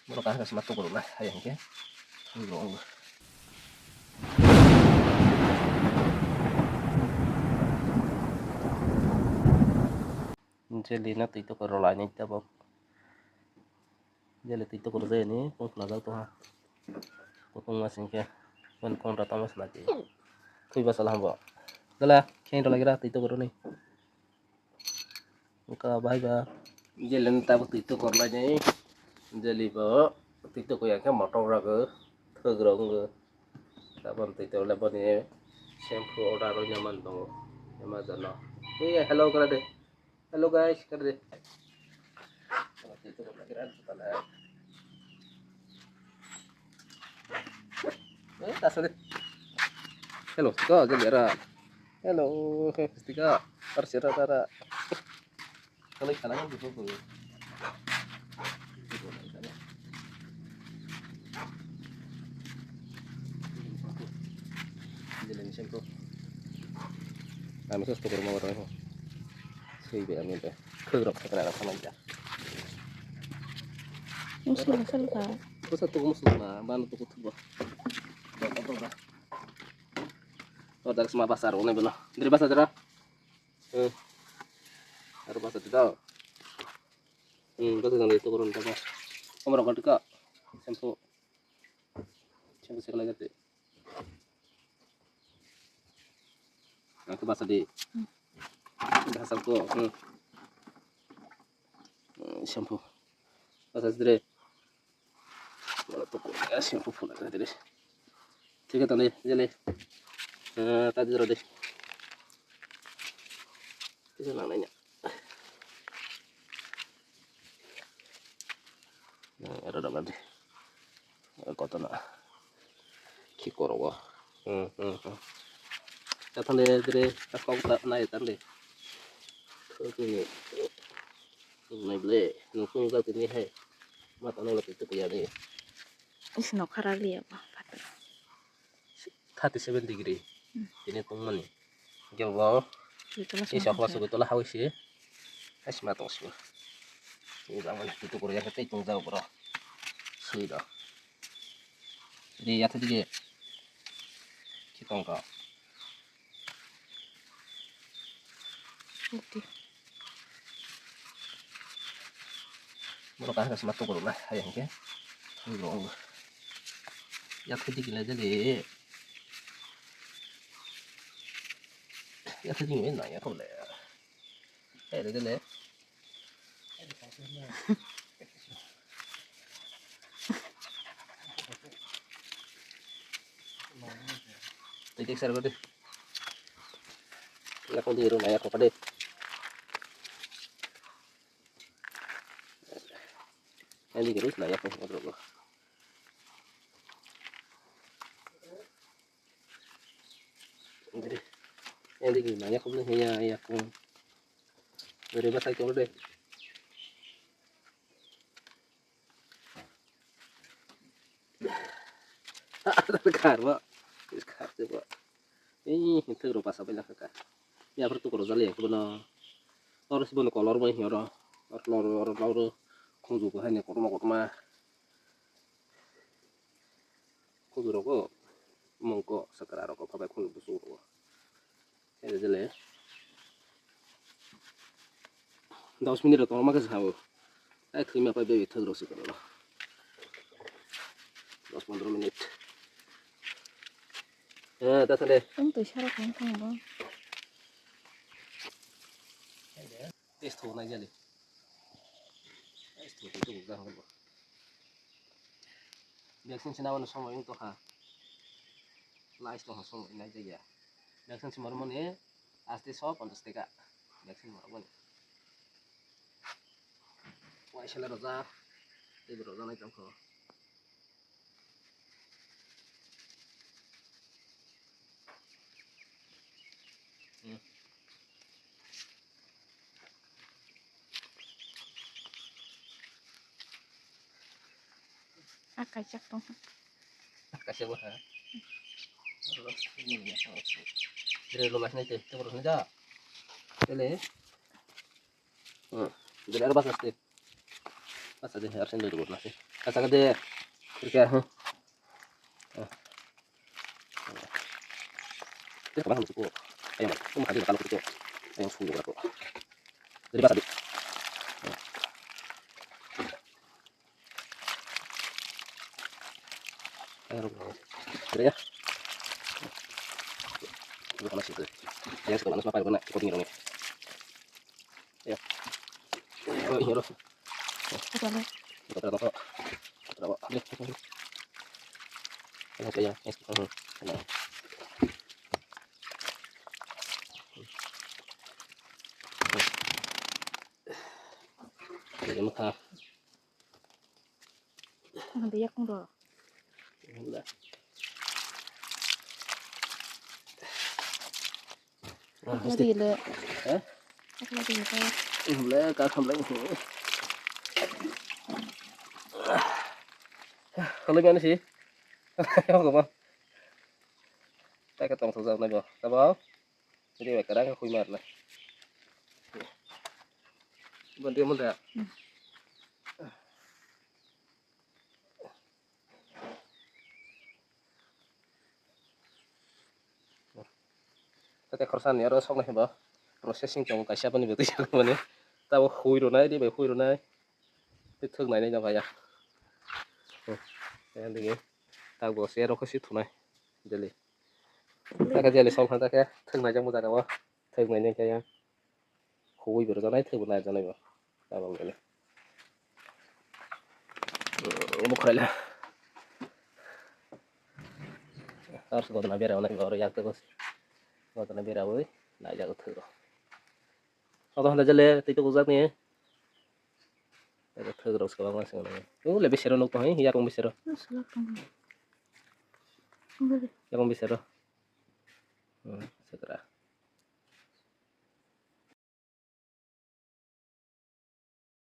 Murah kan sematu kurun lah hayang ke. Ngurung. Jeli na itu korolanya kita bok. Jeli itu korze ini pun nagal tuh ha. Potong masing ke. Kan kon rata mas lagi. Kui basalah bok. Dala khen lagi rat itu korun nih. Muka bye bye. Jeli na itu korolanya ini. Jeli bok. Itu ko yang ke motor raga. Thogrong ge. Tapon itu lebar ni shampoo order nyaman dong. Amazon no. Hello kara deh. Hello guys kara deh. Itu lagi rat pala. Tas deh. Hello, Tika, jadi ara. Hello, Tika. Persira tara. Kalau ikannya gitu tuh. Jadi misal tuh. Kami sudah ke rumah orang itu. Sih biar minta. Kerap sekarang sama aja. Musul ka. Terus satu musuh lah, bantu tuh kutu bah. Betul dah. Oh dari semua pasar, ini benar. Dari pasar cerah. Dari pasar tidak. Betul dari itu kurun apa? Kamu rokok juga. Shampoo sekali lagi. Nah, ke pasar di. Pasar tuh. Shampoo. Pasar sendiri. Kalau tuh ya shampoo full ada deh. Tiga tanda jadi. Tadi terus deh. Itu namanya. Ada apa deh? Kotor lah. Kikoro wah. Datang deh dari aku tak naik tanda. Ini naik beli. Nunggu nggak ini hai. Mata nolak itu punya nih. Isno karali apa? 37 degree. Ini teman nih. Jauh. Ini aku masuk itu lah haus ya. Es matang semua. Ini bangun itu Korea kita itu jauh bro. Sudah. Jadi ya tadi kita enggak. Oke. Murah kan sematu kurun lah hayang ke. Ngurung. Ya tadi gila jadi. Ya tadi ini nanya kau le. Ada le. Titik ser deh. Ya kau di rumah ya kau deh. Ini terus lah ya kau ngobrol. Jadi ini gimana ya kau nih ya kau. Dari bahasa kau deh. Tegar pak. Tegar coba. Itu rupa sampai lah kakak. Ya bertu kalau jali ya kebenar. Harus benar kolor banyak ya orang. Lor kunju ke hanya kurma. Kunju roko mongko sekarang roko pakai kunju busur. Ya jali. 10 menit atau makas hawo. Terima apa baby terus itu loh. 10-15 menit. Tas deh. Kamu tuh syarat kan bang? Tes tuh aja deh. Tes tuh itu udah kan. Vaksin sinawan semua itu ha. Lais tuh semua ini aja ya. Vaksin semua ini asti shop untuk stika. Vaksin mana? Wah, istilah roza. Itu roza naik tangko. Kacak dong. Kasih gua ha. Terus ini ya. Dari lumasnya itu terus aja. Boleh. Jadi ada pas pasti. Pas ada harusnya dulu nasi. Kaca gede. Kira heh. Ini kemana cukup? Ayam, kamu hadir kalau itu. Ayam suhu berapa? Jadi pas habis. Ayam, jadi ya. Ini panas itu. Yang suka panas apa? Benar, cukup tinggi dong ya. Ya. Oh iya loh. Apa lo? Kita terang kok. Terang. Ini. Ini saya. Ini. Jadi mah. Ang biyak mo ba? Udah. Lagi le. Eh? Lagi le. Udah, kalau ini. Kalau mana sih? Không không? Tay cái tổng số dầu này bỏ, ta báo. Thế thì phải cái đang khui mệt này. Vẫn tiêu một đẹp. Cái khẩu này nó xong này bỏ. Processing trong cái siapa nih betul siapa nih? Tahu khui rồi này đi, phải khui rồi này. Cái thương này là vậy à? Cái này cái, tao bỏ xe nó có xít thủ này, jelly. Ta cái jelly xong ta cái thương này trong một cái đâu, thương này nên cái khui rồi này thương này cho này bỏ, tao bằng cái này. Một cái là, harus gua tenaga biar orang baru yang terus, gua tenaga biar awal, nak jago terus. Kalau hendak jelly, itu gua nih. Terus kalau masih ngono. Lebih seru nuk tuh, ya kong bisa. Sulat mo. Ang galing. Ya kong bisa. Segera.